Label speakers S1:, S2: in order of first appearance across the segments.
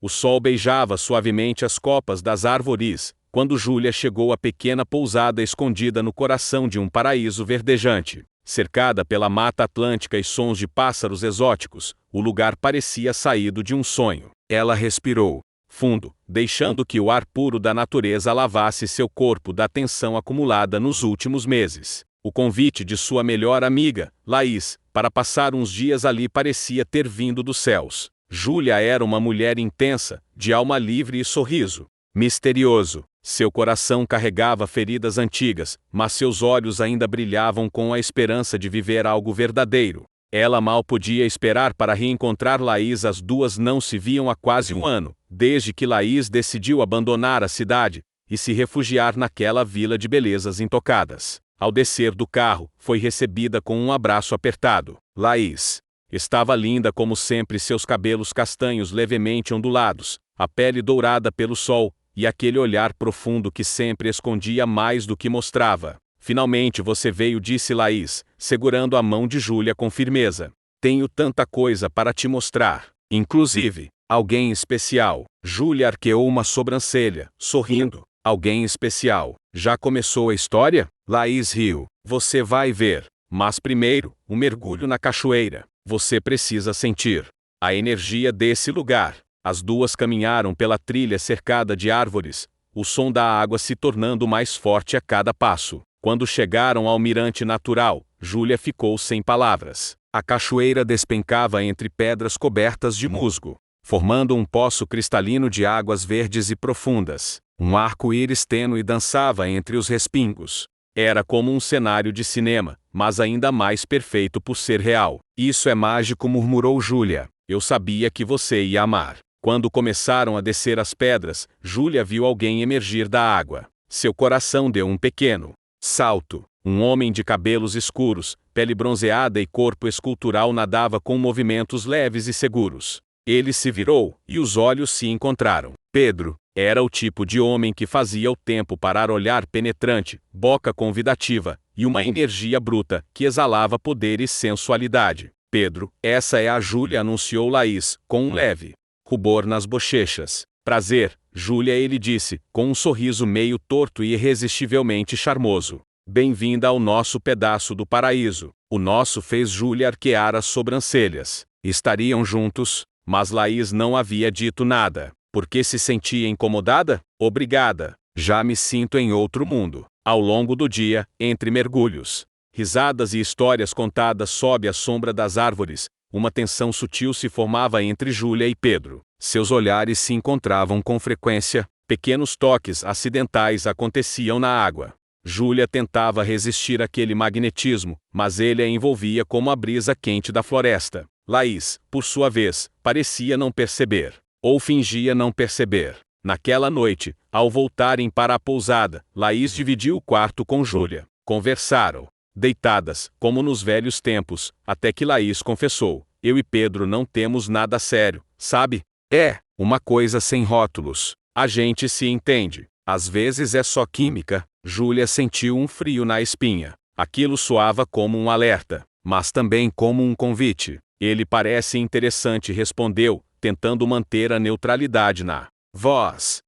S1: O sol beijava suavemente as copas das árvores, quando Júlia chegou à pequena pousada escondida no coração de um paraíso verdejante. Cercada pela mata atlântica e sons de pássaros exóticos, o lugar parecia saído de um sonho. Ela respirou fundo, deixando que o ar puro da natureza lavasse seu corpo da tensão acumulada nos últimos meses. O convite de sua melhor amiga, Laís, para passar uns dias ali parecia ter vindo dos céus. Júlia era uma mulher intensa, de alma livre e sorriso misterioso. Seu coração carregava feridas antigas, mas seus olhos ainda brilhavam com a esperança de viver algo verdadeiro. Ela mal podia esperar para reencontrar Laís. As duas não se viam há quase um ano, desde que Laís decidiu abandonar a cidade e se refugiar naquela vila de belezas intocadas. Ao descer do carro, foi recebida com um abraço apertado. Laís estava linda como sempre, seus cabelos castanhos levemente ondulados, a pele dourada pelo sol, e aquele olhar profundo que sempre escondia mais do que mostrava. Finalmente você veio, disse Laís, segurando a mão de Júlia com firmeza. Tenho tanta coisa para te mostrar. Inclusive, alguém especial. Júlia arqueou uma sobrancelha, sorrindo. Alguém especial. Já começou a história? Laís riu. Você vai ver. Mas primeiro, um mergulho na cachoeira. Você precisa sentir a energia desse lugar. As duas caminharam pela trilha cercada de árvores, o som da água se tornando mais forte a cada passo. Quando chegaram ao mirante natural, Júlia ficou sem palavras. A cachoeira despencava entre pedras cobertas de musgo, formando um poço cristalino de águas verdes e profundas. Um arco-íris tênue dançava entre os respingos. Era como um cenário de cinema, mas ainda mais perfeito por ser real. Isso é mágico, murmurou Júlia. Eu sabia que você ia amar. Quando começaram a descer as pedras, Júlia viu alguém emergir da água. Seu coração deu um pequeno salto. Um homem de cabelos escuros, pele bronzeada e corpo escultural nadava com movimentos leves e seguros. Ele se virou, e os olhos se encontraram. Pedro era o tipo de homem que fazia o tempo parar, olhar penetrante, boca convidativa, e uma energia bruta que exalava poder e sensualidade. Pedro, essa é a Júlia, anunciou Laís, com um leve rubor nas bochechas. Prazer, Júlia, ele disse, com um sorriso meio torto e irresistivelmente charmoso. Bem-vinda ao nosso pedaço do paraíso. O nosso, fez Júlia arquear as sobrancelhas. Estariam juntos, mas Laís não havia dito nada. Por que se sentia incomodada? Obrigada. Já me sinto em outro mundo. Ao longo do dia, entre mergulhos, risadas e histórias contadas sob a sombra das árvores, uma tensão sutil se formava entre Júlia e Pedro. Seus olhares se encontravam com frequência, pequenos toques acidentais aconteciam na água. Júlia tentava resistir àquele magnetismo, mas ele a envolvia como a brisa quente da floresta. Laís, por sua vez, parecia não perceber, ou fingia não perceber. Naquela noite, ao voltarem para a pousada, Laís dividiu o quarto com Júlia. Conversaram, deitadas, como nos velhos tempos, até que Laís confessou: eu e Pedro não temos nada sério, sabe? É uma coisa sem rótulos. A gente se entende. Às vezes é só química. Júlia sentiu um frio na espinha. Aquilo soava como um alerta, mas também como um convite. Ele parece interessante, respondeu, tentando manter a neutralidade na voz.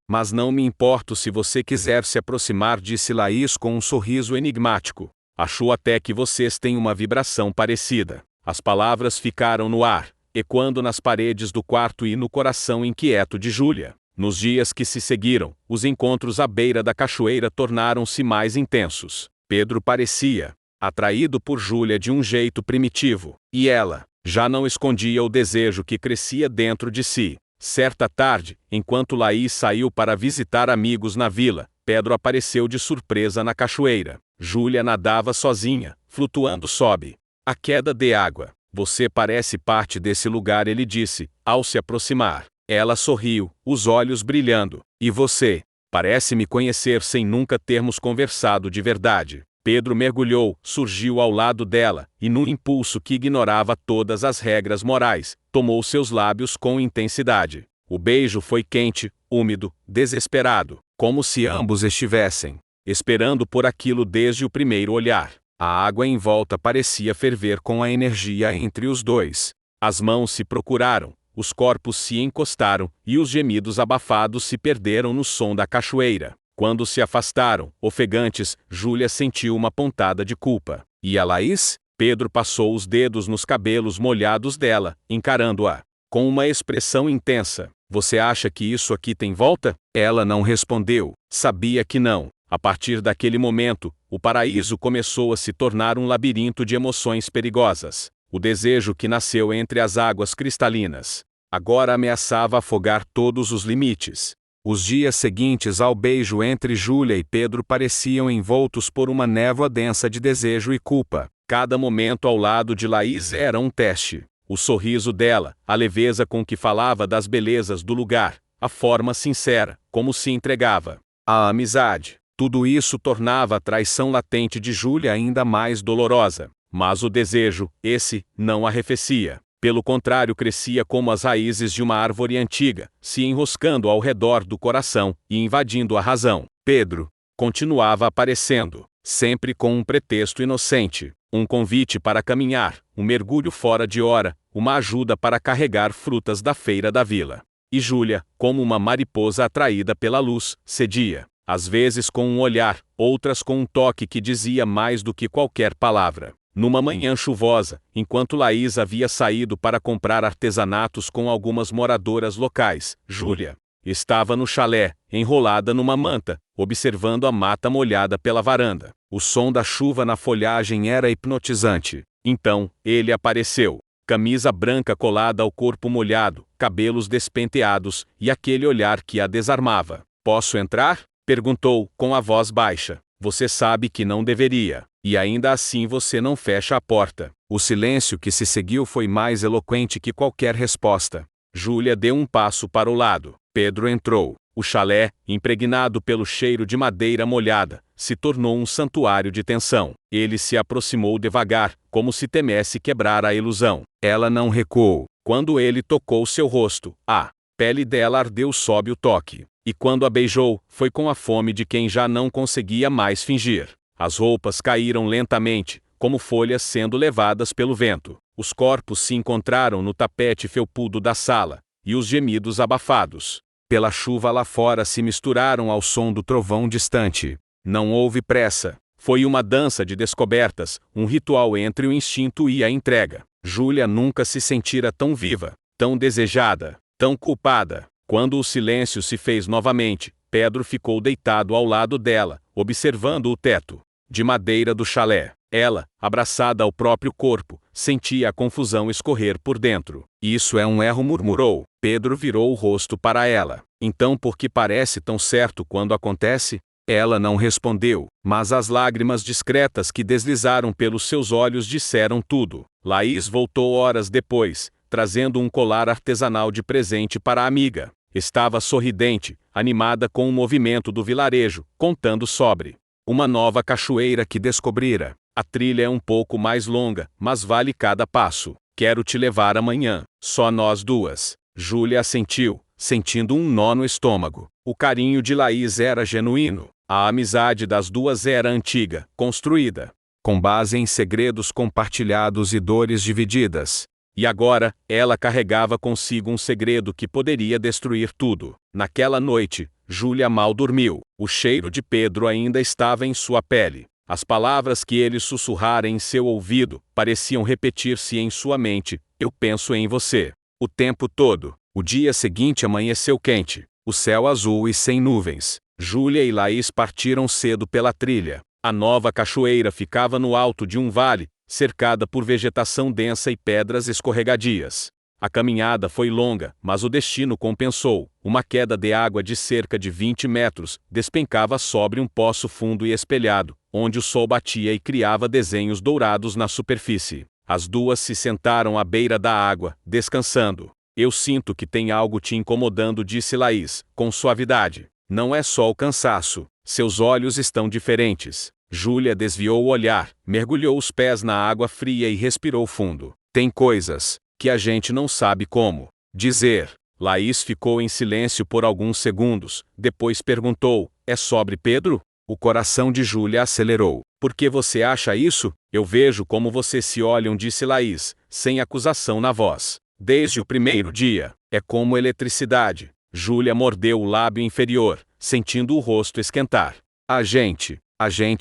S1: Mas não me importo se você quiser se aproximar, disse Laís com um sorriso enigmático. Acho até que vocês têm uma vibração parecida. As palavras ficaram no ar, ecoando nas paredes do quarto e no coração inquieto de Júlia. Nos dias que se seguiram, os encontros à beira da cachoeira tornaram-se mais intensos. Pedro parecia atraído por Júlia de um jeito primitivo, e ela já não escondia o desejo que crescia dentro de si. Certa tarde, enquanto Laís saiu para visitar amigos na vila, Pedro apareceu de surpresa na cachoeira. Júlia nadava sozinha, flutuando sob a queda de água. Você parece parte desse lugar, ele disse, ao se aproximar. Ela sorriu, os olhos brilhando. E você? Parece me conhecer sem nunca termos conversado de verdade. Pedro mergulhou, surgiu ao lado dela, e num impulso que ignorava todas as regras morais, tomou seus lábios com intensidade. O beijo foi quente, úmido, desesperado, como se ambos estivessem esperando por aquilo desde o primeiro olhar. A água em volta parecia ferver com a energia entre os dois. As mãos se procuraram, os corpos se encostaram, e os gemidos abafados se perderam no som da cachoeira. Quando se afastaram, ofegantes, Júlia sentiu uma pontada de culpa. E a Laís? Pedro passou os dedos nos cabelos molhados dela, encarando-a com uma expressão intensa. Você acha que isso aqui tem volta? Ela não respondeu. Sabia que não. A partir daquele momento, o paraíso começou a se tornar um labirinto de emoções perigosas. O desejo que nasceu entre as águas cristalinas agora ameaçava afogar todos os limites. Os dias seguintes ao beijo entre Júlia e Pedro pareciam envoltos por uma névoa densa de desejo e culpa. Cada momento ao lado de Laís era um teste. O sorriso dela, a leveza com que falava das belezas do lugar, a forma sincera, como se entregava, a amizade. Tudo isso tornava a traição latente de Júlia ainda mais dolorosa. Mas o desejo, esse, não arrefecia. Pelo contrário, crescia como as raízes de uma árvore antiga, se enroscando ao redor do coração e invadindo a razão. Pedro continuava aparecendo, sempre com um pretexto inocente, um convite para caminhar, um mergulho fora de hora, uma ajuda para carregar frutas da feira da vila. E Júlia, como uma mariposa atraída pela luz, cedia, às vezes com um olhar, outras com um toque que dizia mais do que qualquer palavra. Numa manhã chuvosa, enquanto Laís havia saído para comprar artesanatos com algumas moradoras locais, Júlia estava no chalé, enrolada numa manta, observando a mata molhada pela varanda. O som da chuva na folhagem era hipnotizante. Então, ele apareceu. Camisa branca colada ao corpo molhado, cabelos despenteados, e aquele olhar que a desarmava. Posso entrar? Perguntou, com a voz baixa. Você sabe que não deveria. E ainda assim você não fecha a porta. O silêncio que se seguiu foi mais eloquente que qualquer resposta. Júlia deu um passo para o lado. Pedro entrou. O chalé, impregnado pelo cheiro de madeira molhada, se tornou um santuário de tensão. Ele se aproximou devagar, como se temesse quebrar a ilusão. Ela não recuou. Quando ele tocou seu rosto, a pele dela ardeu sob o toque. E quando a beijou, foi com a fome de quem já não conseguia mais fingir. As roupas caíram lentamente, como folhas sendo levadas pelo vento. Os corpos se encontraram no tapete felpudo da sala, e os gemidos abafados pela chuva lá fora se misturaram ao som do trovão distante. Não houve pressa. Foi uma dança de descobertas, um ritual entre o instinto e a entrega. Júlia nunca se sentira tão viva, tão desejada, tão culpada. Quando o silêncio se fez novamente, Pedro ficou deitado ao lado dela, observando o teto de madeira do chalé. Ela, abraçada ao próprio corpo, sentia a confusão escorrer por dentro. Isso é um erro, murmurou. Pedro virou o rosto para ela. Então por que parece tão certo quando acontece? Ela não respondeu, mas as lágrimas discretas que deslizaram pelos seus olhos disseram tudo. Laís voltou horas depois, trazendo um colar artesanal de presente para a amiga. Estava sorridente, animada com o movimento do vilarejo, contando sobre uma nova cachoeira que descobrira. A trilha é um pouco mais longa, mas vale cada passo. Quero te levar amanhã, só nós duas. Júlia assentiu, sentindo um nó no estômago. O carinho de Laís era genuíno. A amizade das duas era antiga, construída com base em segredos compartilhados e dores divididas. E agora, ela carregava consigo um segredo que poderia destruir tudo. Naquela noite, Júlia mal dormiu. O cheiro de Pedro ainda estava em sua pele. As palavras que ele sussurrara em seu ouvido pareciam repetir-se em sua mente. Eu penso em você. O tempo todo. O dia seguinte amanheceu quente. O céu azul e sem nuvens. Júlia e Laís partiram cedo pela trilha. A nova cachoeira ficava no alto de um vale, cercada por vegetação densa e pedras escorregadias. A caminhada foi longa, mas o destino compensou. Uma queda de água de cerca de 20 metros despencava sobre um poço fundo e espelhado, onde o sol batia e criava desenhos dourados na superfície. As duas se sentaram à beira da água, descansando. Eu sinto que tem algo te incomodando, disse Laís, com suavidade. Não é só o cansaço. Seus olhos estão diferentes. Júlia desviou o olhar, mergulhou os pés na água fria e respirou fundo. Tem coisas que a gente não sabe como dizer. Laís ficou em silêncio por alguns segundos, depois perguntou, é sobre Pedro? O coração de Júlia acelerou. Por que você acha isso? Eu vejo como vocês se olham, disse Laís, sem acusação na voz. Desde o primeiro dia, é como eletricidade. Júlia mordeu o lábio inferior, sentindo o rosto esquentar. A gente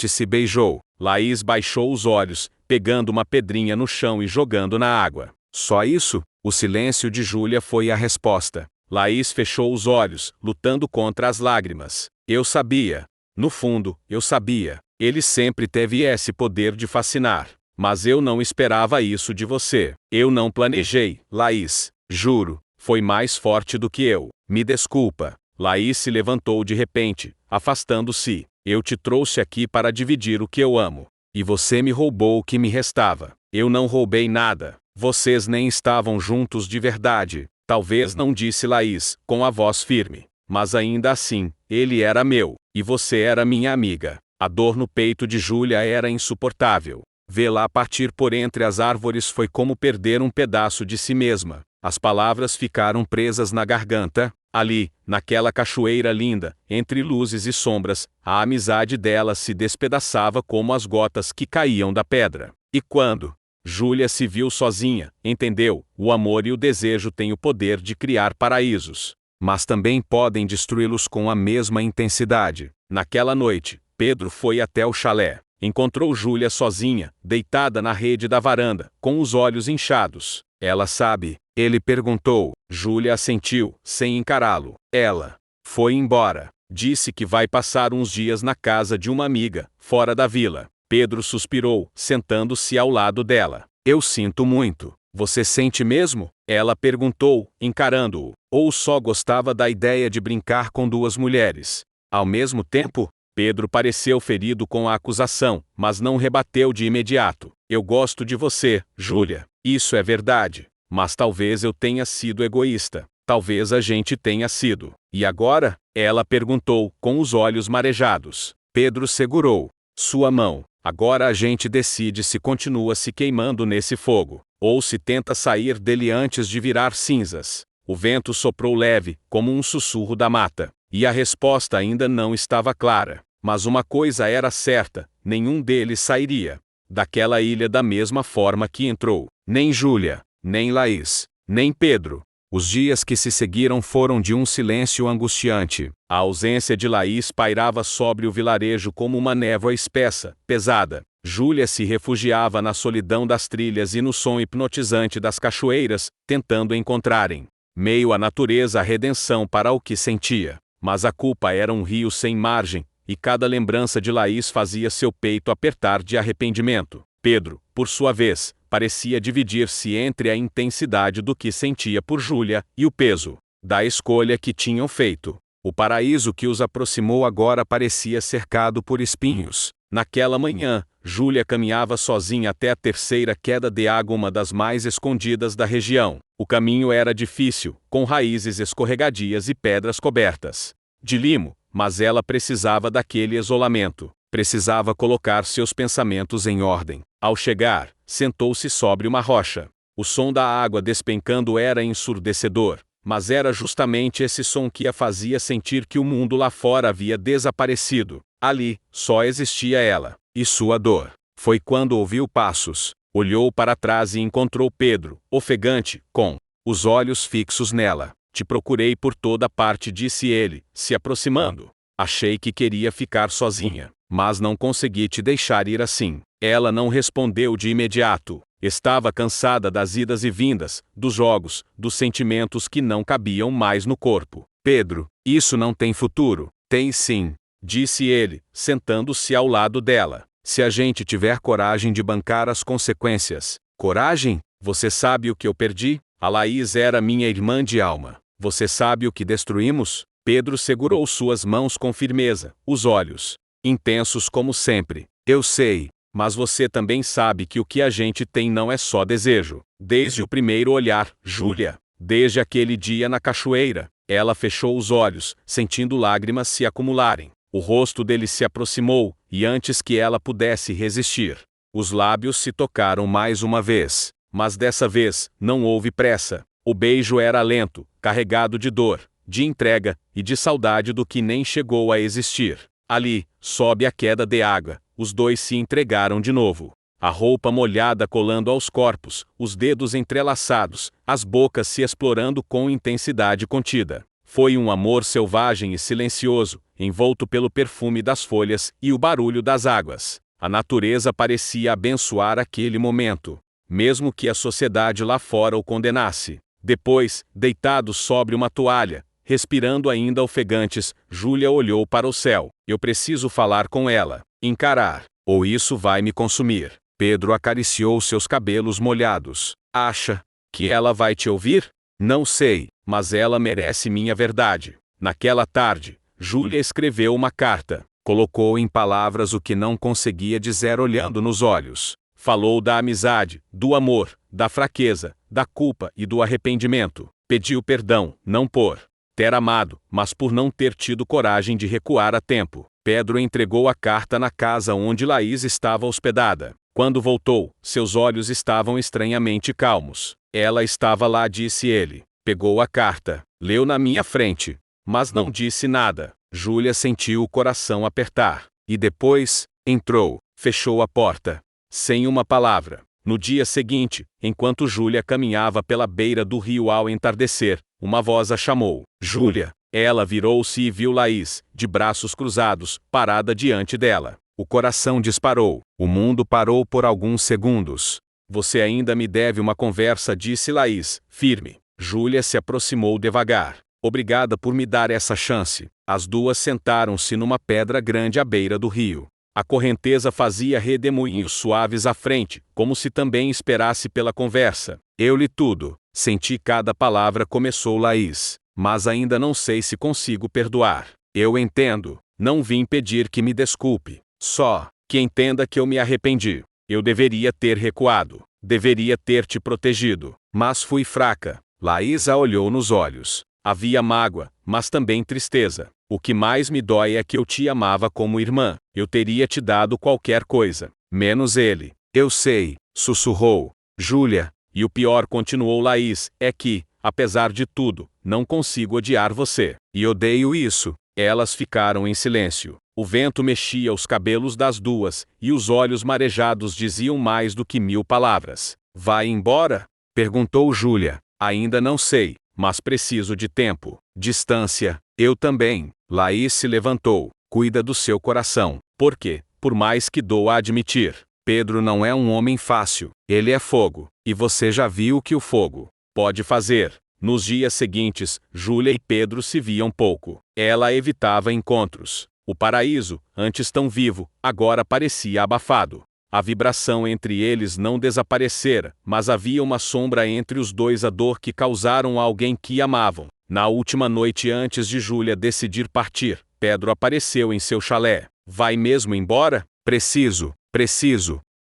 S1: se beijou. Laís baixou os olhos, pegando uma pedrinha no chão e jogando na água. Só isso? O silêncio de Júlia foi a resposta. Laís fechou os olhos, lutando contra as lágrimas. Eu sabia. No fundo, eu sabia. Ele sempre teve esse poder de fascinar. Mas eu não esperava isso de você. Eu não planejei, Laís. Juro, foi mais forte do que eu. Me desculpa. Laís se levantou de repente, afastando-se. Eu te trouxe aqui para dividir o que eu amo. E você me roubou o que me restava. Eu não roubei nada. Vocês nem estavam juntos de verdade. Talvez não, disse Laís, com a voz firme. Mas ainda assim, ele era meu, e você era minha amiga. A dor no peito de Júlia era insuportável. Vê-la partir por entre as árvores foi como perder um pedaço de si mesma. As palavras ficaram presas na garganta. Ali, naquela cachoeira linda, entre luzes e sombras, a amizade dela se despedaçava como as gotas que caíam da pedra. E quando Júlia se viu sozinha, entendeu: o amor e o desejo têm o poder de criar paraísos, mas também podem destruí-los com a mesma intensidade. Naquela noite, Pedro foi até o chalé. Encontrou Júlia sozinha, deitada na rede da varanda, com os olhos inchados. Ela sabe? Ele perguntou. Júlia assentiu, sem encará-lo. Ela foi embora. Disse que vai passar uns dias na casa de uma amiga, fora da vila. Pedro suspirou, sentando-se ao lado dela. Eu sinto muito. Você sente mesmo? Ela perguntou, encarando-o. Ou só gostava da ideia de brincar com duas mulheres ao mesmo tempo? Pedro pareceu ferido com a acusação, mas não rebateu de imediato. Eu gosto de você, Júlia. Isso é verdade. Mas talvez eu tenha sido egoísta. Talvez a gente tenha sido. E agora? Ela perguntou, com os olhos marejados. Pedro segurou sua mão. Agora a gente decide se continua se queimando nesse fogo, ou se tenta sair dele antes de virar cinzas. O vento soprou leve, como um sussurro da mata. E a resposta ainda não estava clara. Mas uma coisa era certa: nenhum deles sairia daquela ilha da mesma forma que entrou. Nem Júlia, nem Laís, nem Pedro. Os dias que se seguiram foram de um silêncio angustiante. A ausência de Laís pairava sobre o vilarejo como uma névoa espessa, pesada. Júlia se refugiava na solidão das trilhas e no som hipnotizante das cachoeiras, tentando encontrar em meio à natureza a redenção para o que sentia. Mas a culpa era um rio sem margem, e cada lembrança de Laís fazia seu peito apertar de arrependimento. Pedro, por sua vez, parecia dividir-se entre a intensidade do que sentia por Júlia e o peso da escolha que tinham feito. O paraíso que os aproximou agora parecia cercado por espinhos. Naquela manhã, Júlia caminhava sozinha até a terceira queda de água, uma das mais escondidas da região. O caminho era difícil, com raízes escorregadias e pedras cobertas de limo, mas ela precisava daquele isolamento. Precisava colocar seus pensamentos em ordem. Ao chegar, sentou-se sobre uma rocha. O som da água despencando era ensurdecedor, mas era justamente esse som que a fazia sentir que o mundo lá fora havia desaparecido. Ali, só existia ela e sua dor. Foi quando ouviu passos, olhou para trás e encontrou Pedro, ofegante, com os olhos fixos nela. Te procurei por toda parte, disse ele, se aproximando. Achei que queria ficar sozinha, mas não consegui te deixar ir assim. Ela não respondeu de imediato. Estava cansada das idas e vindas, dos jogos, dos sentimentos que não cabiam mais no corpo. Pedro, isso não tem futuro. Tem sim, disse ele, sentando-se ao lado dela. Se a gente tiver coragem de bancar as consequências. Coragem? Você sabe o que eu perdi? A Laís era minha irmã de alma. Você sabe o que destruímos? Pedro segurou suas mãos com firmeza, os olhos intensos como sempre. Eu sei, mas você também sabe que o que a gente tem não é só desejo. Desde o primeiro olhar, Júlia. Desde aquele dia na cachoeira. Ela fechou os olhos, sentindo lágrimas se acumularem. O rosto dele se aproximou, e antes que ela pudesse resistir, os lábios se tocaram mais uma vez. Mas dessa vez, não houve pressa. O beijo era lento, carregado de dor, de entrega e de saudade do que nem chegou a existir. Ali, sob a queda de água, os dois se entregaram de novo. A roupa molhada colando aos corpos, os dedos entrelaçados, as bocas se explorando com intensidade contida. Foi um amor selvagem e silencioso, envolto pelo perfume das folhas e o barulho das águas. A natureza parecia abençoar aquele momento, mesmo que a sociedade lá fora o condenasse. Depois, deitado sobre uma toalha, respirando ainda ofegantes, Júlia olhou para o céu. Eu preciso falar com ela, encarar, ou isso vai me consumir. Pedro acariciou seus cabelos molhados. Acha que ela vai te ouvir? Não sei, mas ela merece minha verdade. Naquela tarde, Júlia escreveu uma carta. Colocou em palavras o que não conseguia dizer olhando nos olhos. Falou da amizade, do amor, da fraqueza, da culpa e do arrependimento. Pediu perdão, não por ter amado, mas por não ter tido coragem de recuar a tempo. Pedro entregou a carta na casa onde Laís estava hospedada. Quando voltou, seus olhos estavam estranhamente calmos. Ela estava lá, disse ele. Pegou a carta, leu na minha frente, mas não disse nada. Júlia sentiu o coração apertar. E depois, entrou, fechou a porta. Sem uma palavra. No dia seguinte, enquanto Júlia caminhava pela beira do rio ao entardecer, uma voz a chamou. Júlia. Ela virou-se e viu Laís, de braços cruzados, parada diante dela. O coração disparou. O mundo parou por alguns segundos. Você ainda me deve uma conversa, disse Laís, firme. Júlia se aproximou devagar. Obrigada por me dar essa chance. As duas sentaram-se numa pedra grande à beira do rio. A correnteza fazia redemoinhos suaves à frente, como se também esperasse pela conversa. Eu li tudo. Senti cada palavra, começou Laís. Mas ainda não sei se consigo perdoar. Eu entendo. Não vim pedir que me desculpe. Só que entenda que eu me arrependi. Eu deveria ter recuado. Deveria ter te protegido. Mas fui fraca. Laís a olhou nos olhos. Havia mágoa, mas também tristeza. O que mais me dói é que eu te amava como irmã. Eu teria te dado qualquer coisa, menos ele. Eu sei, sussurrou Júlia. E o pior, continuou Laís, é que, apesar de tudo, não consigo odiar você. E odeio isso. Elas ficaram em silêncio. O vento mexia os cabelos das duas, e os olhos marejados diziam mais do que 1000 palavras. Vai embora? Perguntou Júlia. Ainda não sei, mas preciso de tempo. Distância. Eu também. Laís se levantou. Cuida do seu coração. Porque, por mais que doa admitir, Pedro não é um homem fácil. Ele é fogo. E você já viu o que o fogo pode fazer. Nos dias seguintes, Júlia e Pedro se viam pouco. Ela evitava encontros. O paraíso, antes tão vivo, agora parecia abafado. A vibração entre eles não desaparecera, mas havia uma sombra entre os dois, a dor que causaram a alguém que amavam. Na última noite antes de Júlia decidir partir, Pedro apareceu em seu chalé. Vai mesmo embora? Preciso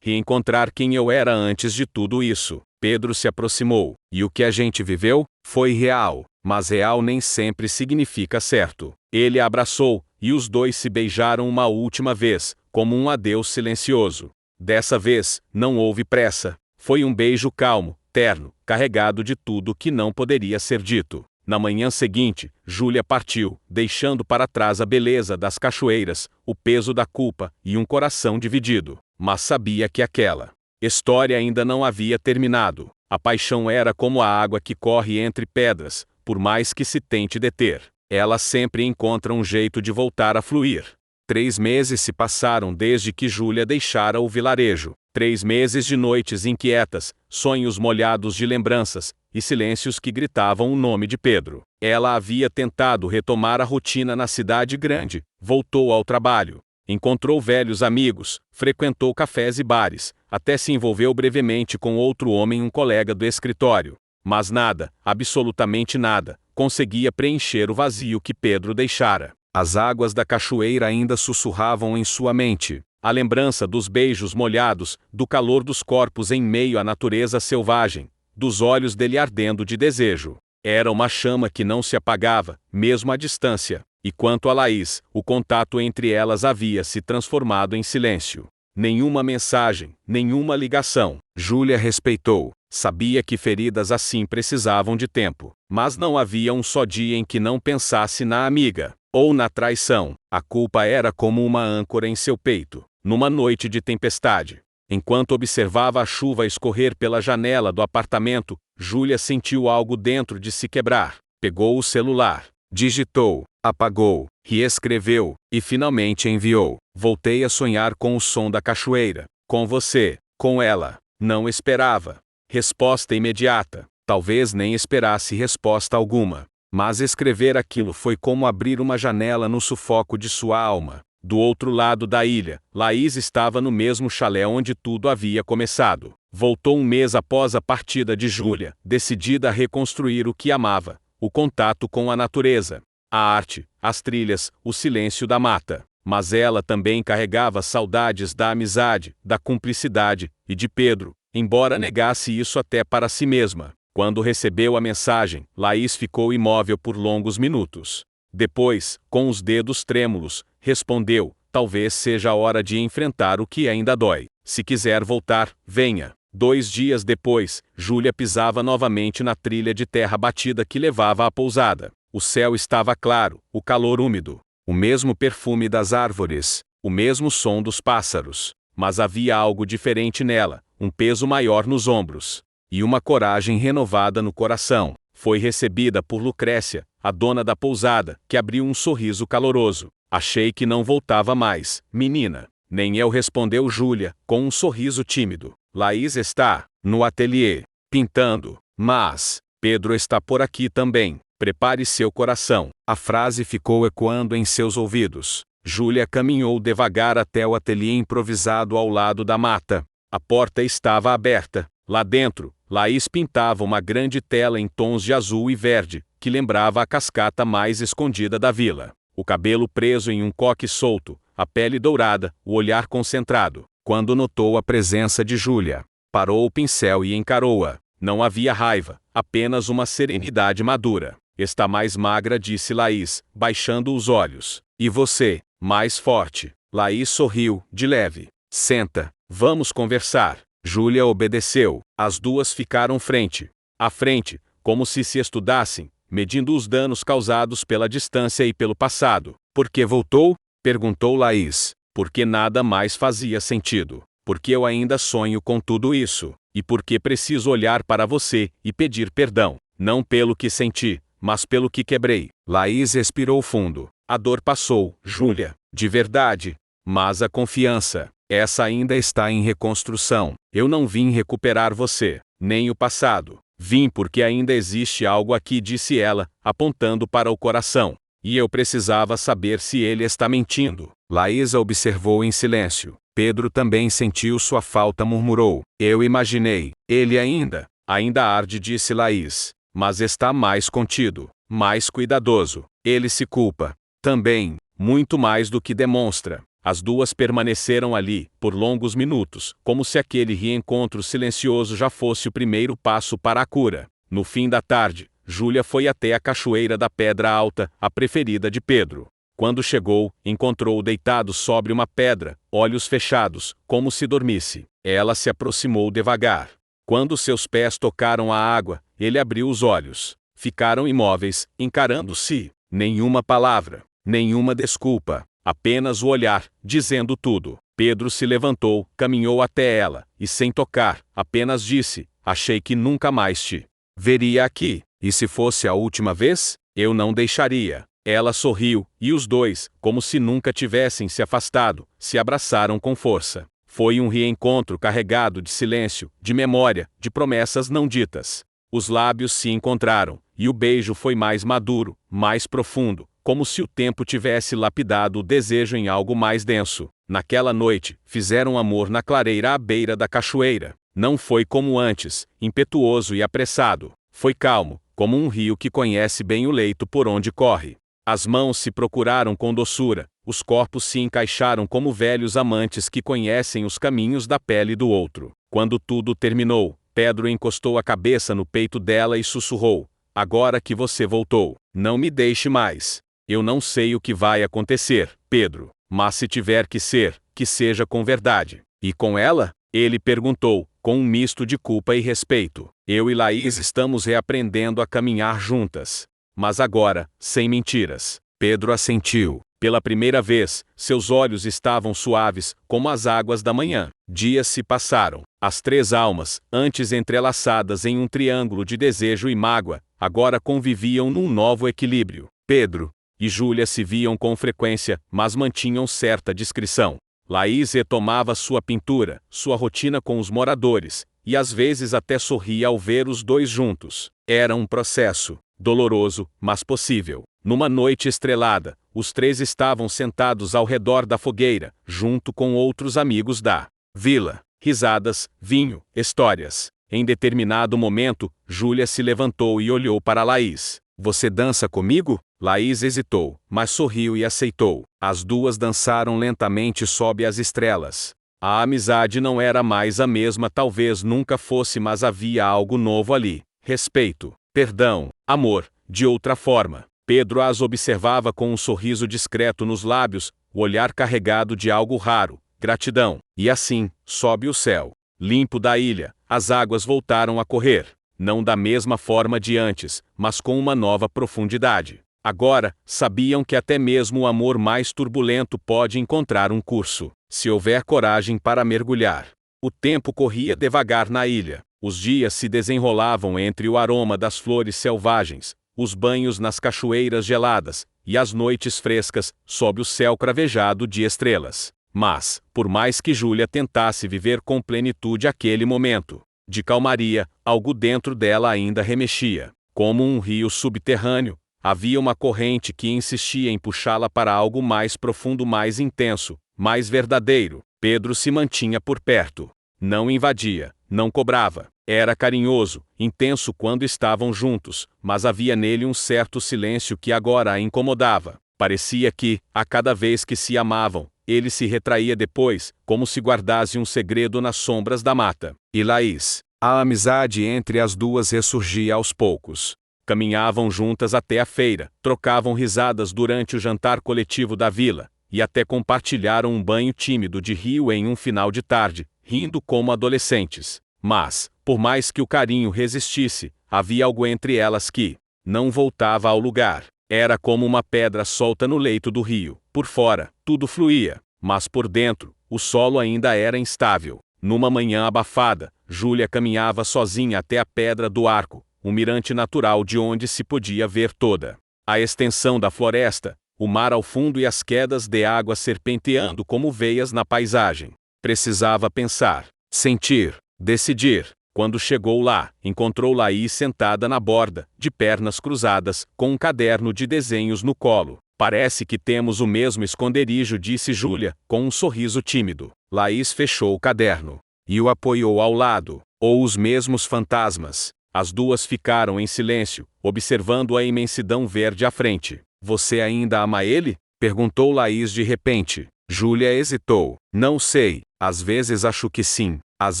S1: reencontrar quem eu era antes de tudo isso. Pedro se aproximou. E o que a gente viveu foi real, mas real nem sempre significa certo. Ele a abraçou, e os dois se beijaram uma última vez, como um adeus silencioso. Dessa vez, não houve pressa. Foi um beijo calmo, terno, carregado de tudo que não poderia ser dito. Na manhã seguinte, Júlia partiu, deixando para trás a beleza das cachoeiras, o peso da culpa e um coração dividido. Mas sabia que aquela história ainda não havia terminado. A paixão era como a água que corre entre pedras, por mais que se tente deter, ela sempre encontra um jeito de voltar a fluir. 3 meses se passaram desde que Júlia deixara o vilarejo. 3 meses de noites inquietas, sonhos molhados de lembranças, e silêncios que gritavam o nome de Pedro. Ela havia tentado retomar a rotina na cidade grande, voltou ao trabalho, encontrou velhos amigos, frequentou cafés e bares, até se envolveu brevemente com outro homem, um colega do escritório. Mas nada, absolutamente nada, conseguia preencher o vazio que Pedro deixara. As águas da cachoeira ainda sussurravam em sua mente. A lembrança dos beijos molhados, do calor dos corpos em meio à natureza selvagem, dos olhos dele ardendo de desejo. Era uma chama que não se apagava, mesmo à distância. E quanto a Laís, o contato entre elas havia se transformado em silêncio. Nenhuma mensagem, nenhuma ligação. Júlia respeitou. Sabia que feridas assim precisavam de tempo. Mas não havia um só dia em que não pensasse na amiga, ou na traição. A culpa era como uma âncora em seu peito, numa noite de tempestade. Enquanto observava a chuva escorrer pela janela do apartamento, Júlia sentiu algo dentro de se quebrar. Pegou o celular, digitou, apagou, reescreveu, e finalmente enviou. Voltei a sonhar com o som da cachoeira. Com você, com ela. Não esperava resposta imediata. Talvez nem esperasse resposta alguma. Mas escrever aquilo foi como abrir uma janela no sufoco de sua alma. Do outro lado da ilha, Laís estava no mesmo chalé onde tudo havia começado. Voltou um mês após a partida de Júlia, decidida a reconstruir o que amava, o contato com a natureza, a arte, as trilhas, o silêncio da mata. Mas ela também carregava saudades da amizade, da cumplicidade, e de Pedro, embora negasse isso até para si mesma. Quando recebeu a mensagem, Laís ficou imóvel por longos minutos. Depois, com os dedos trêmulos, respondeu: talvez seja a hora de enfrentar o que ainda dói. Se quiser voltar, venha. 2 dias depois, Júlia pisava novamente na trilha de terra batida que levava à pousada. O céu estava claro, o calor úmido, o mesmo perfume das árvores, o mesmo som dos pássaros. Mas havia algo diferente nela, um peso maior nos ombros e uma coragem renovada no coração. Foi recebida por Lucrécia, a dona da pousada, que abriu um sorriso caloroso. Achei que não voltava mais, menina. Nem eu, respondeu Júlia, com um sorriso tímido. Laís está no ateliê, pintando. Mas Pedro está por aqui também. Prepare seu coração. A frase ficou ecoando em seus ouvidos. Júlia caminhou devagar até o ateliê improvisado ao lado da mata. A porta estava aberta. Lá dentro, Laís pintava uma grande tela em tons de azul e verde, que lembrava a cascata mais escondida da vila. O cabelo preso em um coque solto, a pele dourada, o olhar concentrado. Quando notou a presença de Júlia, parou o pincel e encarou-a. Não havia raiva, apenas uma serenidade madura. Está mais magra, disse Laís, baixando os olhos. E você, mais forte. Laís sorriu, de leve. Senta, vamos conversar. Júlia obedeceu. As duas ficaram frente a frente, como se estudassem, medindo os danos causados pela distância e pelo passado. Por que voltou? Perguntou Laís. Porque nada mais fazia sentido. Porque eu ainda sonho com tudo isso. E porque preciso olhar para você e pedir perdão. Não pelo que senti, mas pelo que quebrei. Laís respirou fundo. A dor passou, Júlia. De verdade. Mas a confiança, essa ainda está em reconstrução. Eu não vim recuperar você, nem o passado. Vim porque ainda existe algo aqui, disse ela, apontando para o coração. E eu precisava saber se ele está mentindo. Laís a observou em silêncio. Pedro também sentiu sua falta, murmurou. Eu imaginei. Ele ainda arde, disse Laís. Mas está mais contido, mais cuidadoso. Ele se culpa. Também, muito mais do que demonstra. As duas permaneceram ali, por longos minutos, como se aquele reencontro silencioso já fosse o primeiro passo para a cura. No fim da tarde, Júlia foi até a cachoeira da Pedra Alta, a preferida de Pedro. Quando chegou, encontrou-o deitado sobre uma pedra, olhos fechados, como se dormisse. Ela se aproximou devagar. Quando seus pés tocaram a água, ele abriu os olhos. Ficaram imóveis, encarando-se. Nenhuma palavra, nenhuma desculpa. Apenas o olhar, dizendo tudo. Pedro se levantou, caminhou até ela, e sem tocar, apenas disse: achei que nunca mais te veria aqui. E se fosse a última vez, eu não deixaria. Ela sorriu, e os dois, como se nunca tivessem se afastado, se abraçaram com força. Foi um reencontro carregado de silêncio, de memória, de promessas não ditas. Os lábios se encontraram, e o beijo foi mais maduro, mais profundo, como se o tempo tivesse lapidado o desejo em algo mais denso. Naquela noite, fizeram amor na clareira à beira da cachoeira. Não foi como antes, impetuoso e apressado. Foi calmo, como um rio que conhece bem o leito por onde corre. As mãos se procuraram com doçura, os corpos se encaixaram como velhos amantes que conhecem os caminhos da pele do outro. Quando tudo terminou, Pedro encostou a cabeça no peito dela e sussurrou: agora que você voltou, não me deixe mais. Eu não sei o que vai acontecer, Pedro, mas se tiver que ser, que seja com verdade. E com ela? Ele perguntou, com um misto de culpa e respeito. Eu e Laís estamos reaprendendo a caminhar juntas. Mas agora, sem mentiras. Pedro assentiu. Pela primeira vez, seus olhos estavam suaves, como as águas da manhã. Dias se passaram. As três almas, antes entrelaçadas em um triângulo de desejo e mágoa, agora conviviam num novo equilíbrio. Pedro e Júlia se viam com frequência, mas mantinham certa discrição. Laís retomava sua pintura, sua rotina com os moradores, e às vezes até sorria ao ver os dois juntos. Era um processo doloroso, mas possível. Numa noite estrelada, os três estavam sentados ao redor da fogueira, junto com outros amigos da vila. Risadas, vinho, histórias. Em determinado momento, Júlia se levantou e olhou para Laís. Você dança comigo? Laís hesitou, mas sorriu e aceitou. As duas dançaram lentamente sob as estrelas. A amizade não era mais a mesma, talvez nunca fosse, mas havia algo novo ali. Respeito, perdão, amor. De outra forma, Pedro as observava com um sorriso discreto nos lábios, o olhar carregado de algo raro, gratidão. E assim, sob o céu limpo da ilha, as águas voltaram a correr. Não da mesma forma de antes, mas com uma nova profundidade. Agora, sabiam que até mesmo o amor mais turbulento pode encontrar um curso, se houver coragem para mergulhar. O tempo corria devagar na ilha. Os dias se desenrolavam entre o aroma das flores selvagens, os banhos nas cachoeiras geladas, e as noites frescas, sob o céu cravejado de estrelas. Mas, por mais que Júlia tentasse viver com plenitude aquele momento de calmaria, algo dentro dela ainda remexia. Como um rio subterrâneo, havia uma corrente que insistia em puxá-la para algo mais profundo, mais intenso, mais verdadeiro. Pedro se mantinha por perto. Não invadia, não cobrava. Era carinhoso, intenso quando estavam juntos, mas havia nele um certo silêncio que agora a incomodava. Parecia que, a cada vez que se amavam, ele se retraía depois, como se guardasse um segredo nas sombras da mata. E Laís? A amizade entre as duas ressurgia aos poucos. Caminhavam juntas até a feira, trocavam risadas durante o jantar coletivo da vila, e até compartilharam um banho tímido de rio em um final de tarde, rindo como adolescentes. Mas, por mais que o carinho resistisse, havia algo entre elas que não voltava ao lugar. Era como uma pedra solta no leito do rio. Por fora, tudo fluía, mas por dentro, o solo ainda era instável. Numa manhã abafada, Júlia caminhava sozinha até a Pedra do Arco, um mirante natural de onde se podia ver toda a extensão da floresta, o mar ao fundo e as quedas de água serpenteando como veias na paisagem. Precisava pensar, sentir, decidir. Quando chegou lá, encontrou Laís sentada na borda, de pernas cruzadas, com um caderno de desenhos no colo. Parece que temos o mesmo esconderijo, disse Júlia, com um sorriso tímido. Laís fechou o caderno e o apoiou ao lado. Ou os mesmos fantasmas. As duas ficaram em silêncio, observando a imensidão verde à frente. Você ainda ama ele? Perguntou Laís de repente. Júlia hesitou. Não sei, às vezes acho que sim, às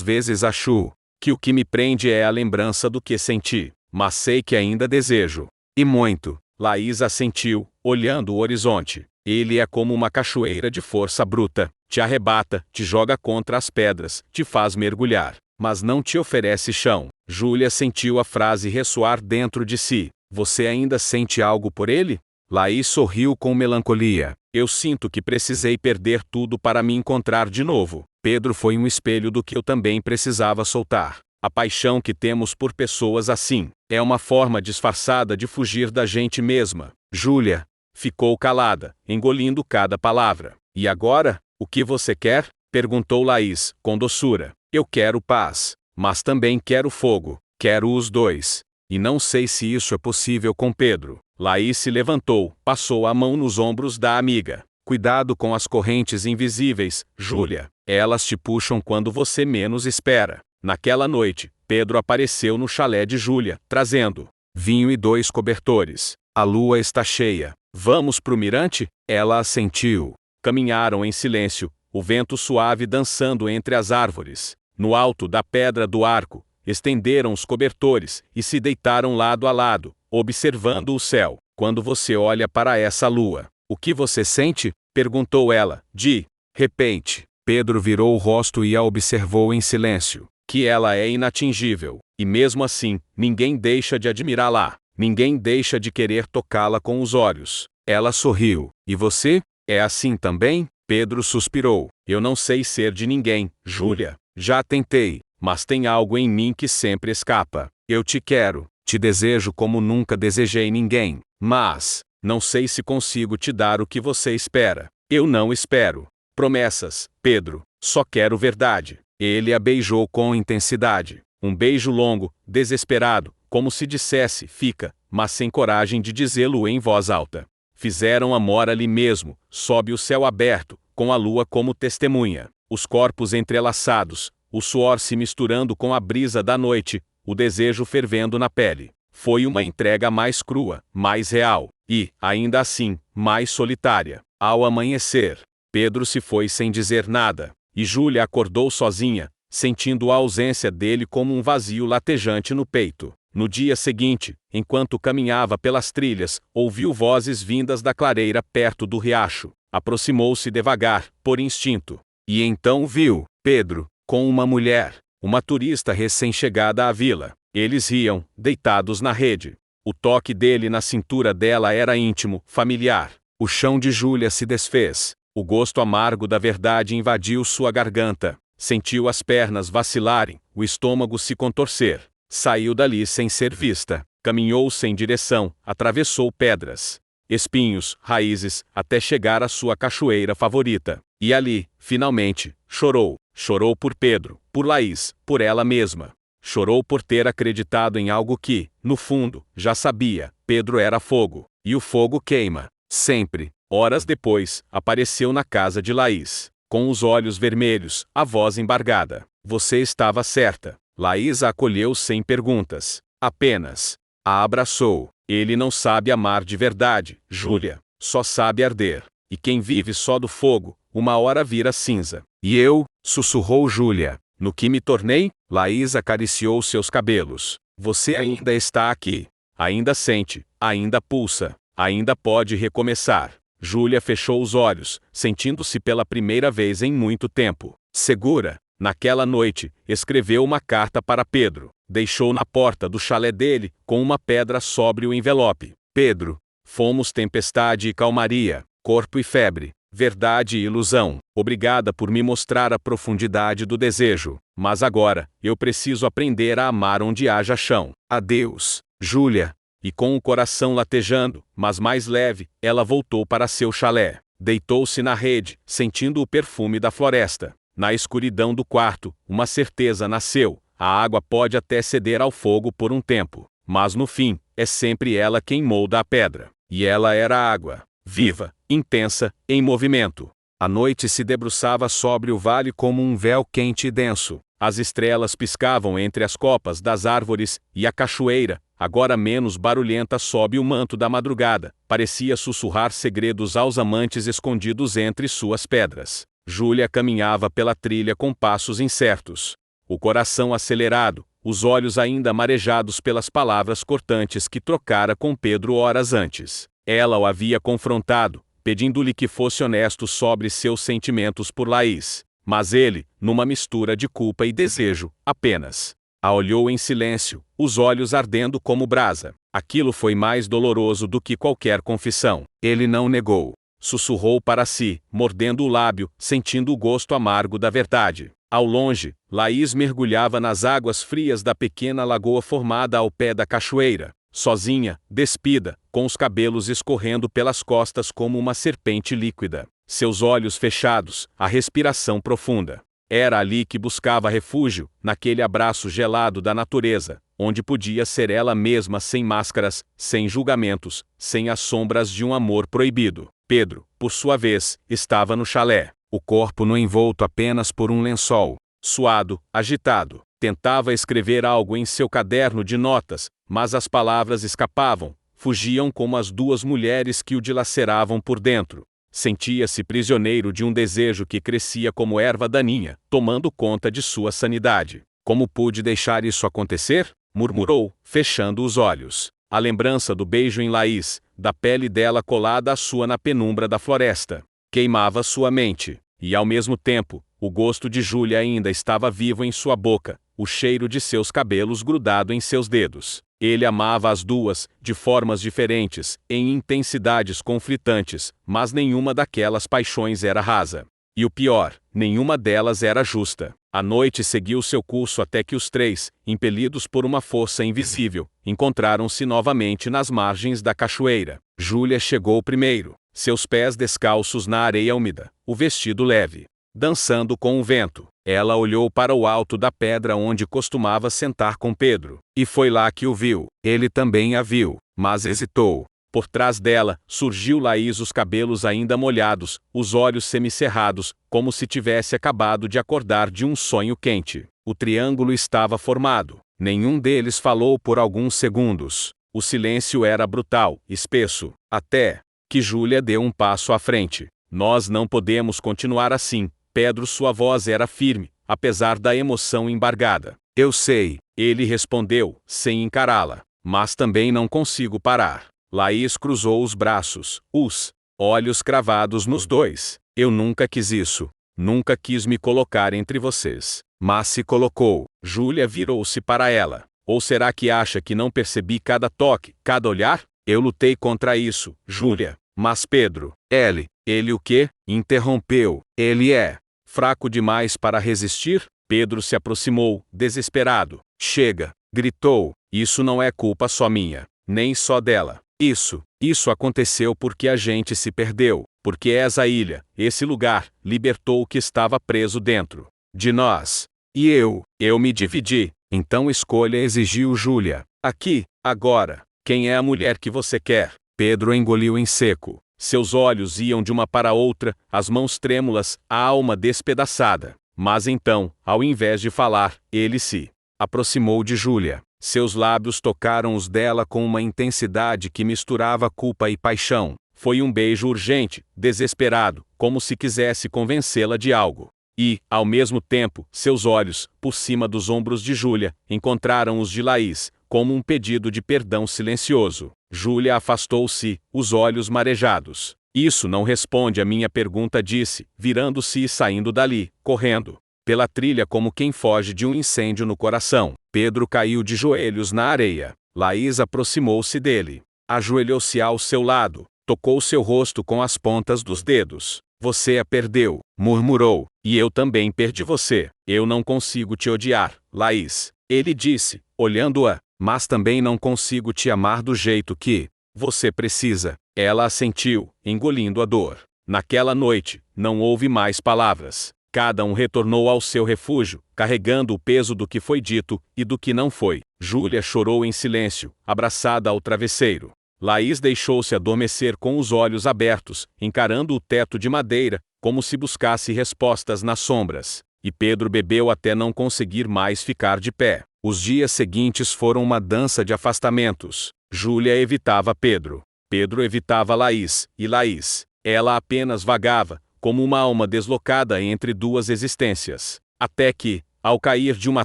S1: vezes acho que o que me prende é a lembrança do que senti, mas sei que ainda desejo. E muito. Laís assentiu, olhando o horizonte. Ele é como uma cachoeira de força bruta. Te arrebata, te joga contra as pedras, te faz mergulhar, mas não te oferece chão. Júlia sentiu a frase ressoar dentro de si. Você ainda sente algo por ele? Laís sorriu com melancolia. Eu sinto que precisei perder tudo para me encontrar de novo. Pedro foi um espelho do que eu também precisava soltar. A paixão que temos por pessoas assim é uma forma disfarçada de fugir da gente mesma. Júlia ficou calada, engolindo cada palavra. E agora, o que você quer? Perguntou Laís, com doçura. Eu quero paz, mas também quero fogo. Quero os dois. E não sei se isso é possível com Pedro. Laís se levantou, passou a mão nos ombros da amiga. Cuidado com as correntes invisíveis, Júlia. Elas te puxam quando você menos espera. Naquela noite, Pedro apareceu no chalé de Júlia, trazendo vinho e 2 cobertores. A lua está cheia. Vamos pro mirante? Ela assentiu. Caminharam em silêncio, o vento suave dançando entre as árvores. No alto da Pedra do Arco, estenderam os cobertores e se deitaram lado a lado, observando o céu. Quando você olha para essa lua, o que você sente? Perguntou ela, de repente. Pedro virou o rosto e a observou em silêncio. Que ela é inatingível, e mesmo assim, ninguém deixa de admirá-la. Ninguém deixa de querer tocá-la com os olhos. Ela sorriu. E você? É assim também? Pedro suspirou. Eu não sei ser de ninguém, Júlia. Já tentei, mas tem algo em mim que sempre escapa. Eu te quero, te desejo como nunca desejei ninguém. Mas não sei se consigo te dar o que você espera. Eu não espero promessas, Pedro. Só quero verdade. Ele a beijou com intensidade. Um beijo longo, desesperado, como se dissesse, fica, mas sem coragem de dizê-lo em voz alta. Fizeram amor ali mesmo, sob o céu aberto, com a lua como testemunha. Os corpos entrelaçados, o suor se misturando com a brisa da noite, o desejo fervendo na pele. Foi uma entrega mais crua, mais real, e, ainda assim, mais solitária. Ao amanhecer, Pedro se foi sem dizer nada, e Júlia acordou sozinha, sentindo a ausência dele como um vazio latejante no peito. No dia seguinte, enquanto caminhava pelas trilhas, ouviu vozes vindas da clareira perto do riacho. Aproximou-se devagar, por instinto. E então viu Pedro, com uma mulher, uma turista recém-chegada à vila. Eles riam, deitados na rede. O toque dele na cintura dela era íntimo, familiar. O chão de Júlia se desfez. O gosto amargo da verdade invadiu sua garganta. Sentiu as pernas vacilarem, o estômago se contorcer. Saiu dali sem ser vista. Caminhou sem direção, atravessou pedras, espinhos, raízes, até chegar à sua cachoeira favorita. E ali, finalmente, chorou. Chorou por Pedro, por Laís, por ela mesma. Chorou por ter acreditado em algo que, no fundo, já sabia. Pedro era fogo. E o fogo queima. Sempre. Horas depois, apareceu na casa de Laís. Com os olhos vermelhos, a voz embargada. Você estava certa. Laís a acolheu sem perguntas. Apenas a abraçou. Ele não sabe amar de verdade, Júlia. Só sabe arder. E quem vive só do fogo, uma hora vira cinza. E eu, sussurrou Júlia. No que me tornei? Laís acariciou seus cabelos. Você ainda está aqui. Ainda sente, ainda pulsa, ainda pode recomeçar. Júlia fechou os olhos, sentindo-se pela primeira vez em muito tempo segura. Naquela noite, escreveu uma carta para Pedro. Deixou na porta do chalé dele, com uma pedra sobre o envelope. Pedro, fomos tempestade e calmaria, corpo e febre, verdade e ilusão. Obrigada por me mostrar a profundidade do desejo. Mas agora, eu preciso aprender a amar onde haja chão. Adeus, Júlia. E com o coração latejando, mas mais leve, ela voltou para seu chalé. Deitou-se na rede, sentindo o perfume da floresta. Na escuridão do quarto, uma certeza nasceu. A água pode até ceder ao fogo por um tempo, mas no fim, é sempre ela quem molda a pedra. E ela era água, viva, intensa, em movimento. A noite se debruçava sobre o vale como um véu quente e denso. As estrelas piscavam entre as copas das árvores, e a cachoeira, agora menos barulhenta sob o manto da madrugada, parecia sussurrar segredos aos amantes escondidos entre suas pedras. Júlia caminhava pela trilha com passos incertos, o coração acelerado, os olhos ainda marejados pelas palavras cortantes que trocara com Pedro horas antes. Ela o havia confrontado, pedindo-lhe que fosse honesto sobre seus sentimentos por Laís. Mas ele, numa mistura de culpa e desejo, apenas a olhou em silêncio, os olhos ardendo como brasa. Aquilo foi mais doloroso do que qualquer confissão. Ele não negou. Sussurrou para si, mordendo o lábio, sentindo o gosto amargo da verdade. Ao longe, Laís mergulhava nas águas frias da pequena lagoa formada ao pé da cachoeira. Sozinha, despida, com os cabelos escorrendo pelas costas como uma serpente líquida. Seus olhos fechados, a respiração profunda. Era ali que buscava refúgio, naquele abraço gelado da natureza, onde podia ser ela mesma sem máscaras, sem julgamentos, sem as sombras de um amor proibido. Pedro, por sua vez, estava no chalé, o corpo no envolto apenas por um lençol. Suado, agitado, tentava escrever algo em seu caderno de notas, mas as palavras escapavam, fugiam como as duas mulheres que o dilaceravam por dentro. Sentia-se prisioneiro de um desejo que crescia como erva daninha, tomando conta de sua sanidade. Como pude deixar isso acontecer? Murmurou, fechando os olhos. A lembrança do beijo em Laís, da pele dela colada à sua na penumbra da floresta, queimava sua mente, e ao mesmo tempo, o gosto de Júlia ainda estava vivo em sua boca, o cheiro de seus cabelos grudado em seus dedos. Ele amava as duas, de formas diferentes, em intensidades conflitantes, mas nenhuma daquelas paixões era rasa. E o pior, nenhuma delas era justa. A noite seguiu seu curso até que os três, impelidos por uma força invisível, encontraram-se novamente nas margens da cachoeira. Júlia chegou primeiro, seus pés descalços na areia úmida, o vestido leve, dançando com o vento. Ela olhou para o alto da pedra onde costumava sentar com Pedro, e foi lá que o viu. Ele também a viu, mas hesitou. Por trás dela, surgiu Laís, os cabelos ainda molhados, os olhos semicerrados, como se tivesse acabado de acordar de um sonho quente. O triângulo estava formado. Nenhum deles falou por alguns segundos. O silêncio era brutal, espesso, até que Júlia deu um passo à frente. Nós não podemos continuar assim, Pedro. Sua voz era firme, apesar da emoção embargada. Eu sei, ele respondeu, sem encará-la. Mas também não consigo parar. Laís cruzou os braços, os olhos cravados nos dois. Eu nunca quis isso. Nunca quis me colocar entre vocês. Mas se colocou. Júlia virou-se para ela. Ou será que acha que não percebi cada toque, cada olhar? Eu lutei contra isso, Júlia. Mas Pedro, ele o quê? Interrompeu. Ele é fraco demais para resistir? Pedro se aproximou, desesperado. Chega, gritou. Isso não é culpa só minha, nem só dela. Isso aconteceu porque a gente se perdeu, porque essa ilha, esse lugar, libertou o que estava preso dentro de nós. E eu me dividi. Então escolha, exigiu Júlia. Aqui, agora. Quem é a mulher que você quer? Pedro engoliu em seco. Seus olhos iam de uma para outra, as mãos trêmulas, a alma despedaçada. Mas então, ao invés de falar, ele se aproximou de Júlia. Seus lábios tocaram os dela com uma intensidade que misturava culpa e paixão. Foi um beijo urgente, desesperado, como se quisesse convencê-la de algo. E, ao mesmo tempo, seus olhos, por cima dos ombros de Júlia, encontraram os de Laís, como um pedido de perdão silencioso. Júlia afastou-se, os olhos marejados. Isso não responde à minha pergunta, disse, virando-se e saindo dali, correndo pela trilha como quem foge de um incêndio no coração. Pedro caiu de joelhos na areia. Laís aproximou-se dele. Ajoelhou-se ao seu lado, tocou seu rosto com as pontas dos dedos. Você a perdeu, murmurou, e eu também perdi você. Eu não consigo te odiar, Laís, ele disse, olhando-a, mas também não consigo te amar do jeito que você precisa. Ela assentiu, engolindo a dor. Naquela noite, não houve mais palavras. Cada um retornou ao seu refúgio, carregando o peso do que foi dito e do que não foi. Júlia chorou em silêncio, abraçada ao travesseiro. Laís deixou-se adormecer com os olhos abertos, encarando o teto de madeira, como se buscasse respostas nas sombras. E Pedro bebeu até não conseguir mais ficar de pé. Os dias seguintes foram uma dança de afastamentos. Júlia evitava Pedro. Pedro evitava Laís, e Laís, ela apenas vagava, como uma alma deslocada entre duas existências. Até que, ao cair de uma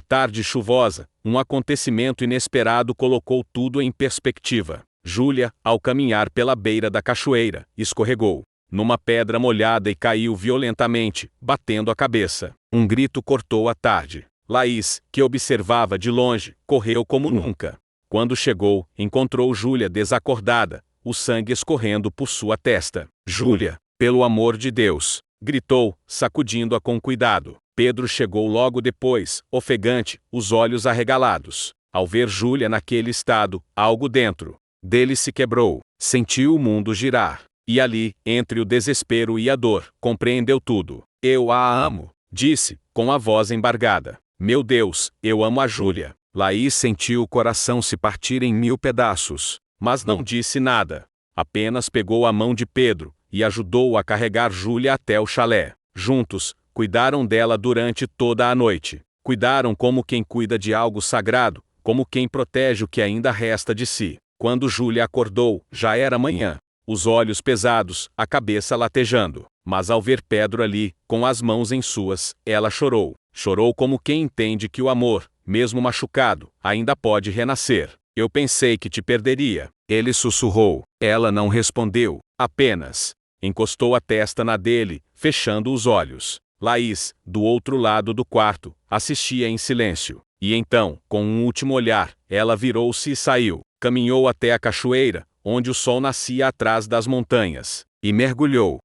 S1: tarde chuvosa, um acontecimento inesperado colocou tudo em perspectiva. Júlia, ao caminhar pela beira da cachoeira, escorregou numa pedra molhada e caiu violentamente, batendo a cabeça. Um grito cortou a tarde. Laís, que observava de longe, correu como nunca. Quando chegou, encontrou Júlia desacordada, o sangue escorrendo por sua testa. Júlia, pelo amor de Deus, gritou, sacudindo-a com cuidado. Pedro chegou logo depois, ofegante, os olhos arregalados. Ao ver Júlia naquele estado, algo dentro dele se quebrou. Sentiu o mundo girar. E ali, entre o desespero e a dor, compreendeu tudo. Eu a amo, disse, com a voz embargada. Meu Deus, eu amo a Júlia. Laís sentiu o coração se partir em 1000 pedaços, mas não disse nada. Apenas pegou a mão de Pedro e ajudou-o a carregar Júlia até o chalé. Juntos, cuidaram dela durante toda a noite. Cuidaram como quem cuida de algo sagrado, como quem protege o que ainda resta de si. Quando Júlia acordou, já era manhã. Os olhos pesados, a cabeça latejando. Mas ao ver Pedro ali, com as mãos em suas, ela chorou. Chorou como quem entende que o amor, mesmo machucado, ainda pode renascer. Eu pensei que te perderia. Ele sussurrou. Ela não respondeu, apenas encostou a testa na dele, fechando os olhos. Laís, do outro lado do quarto, assistia em silêncio. E então, com um último olhar, ela virou-se e saiu. Caminhou até a cachoeira, onde o sol nascia atrás das montanhas, e mergulhou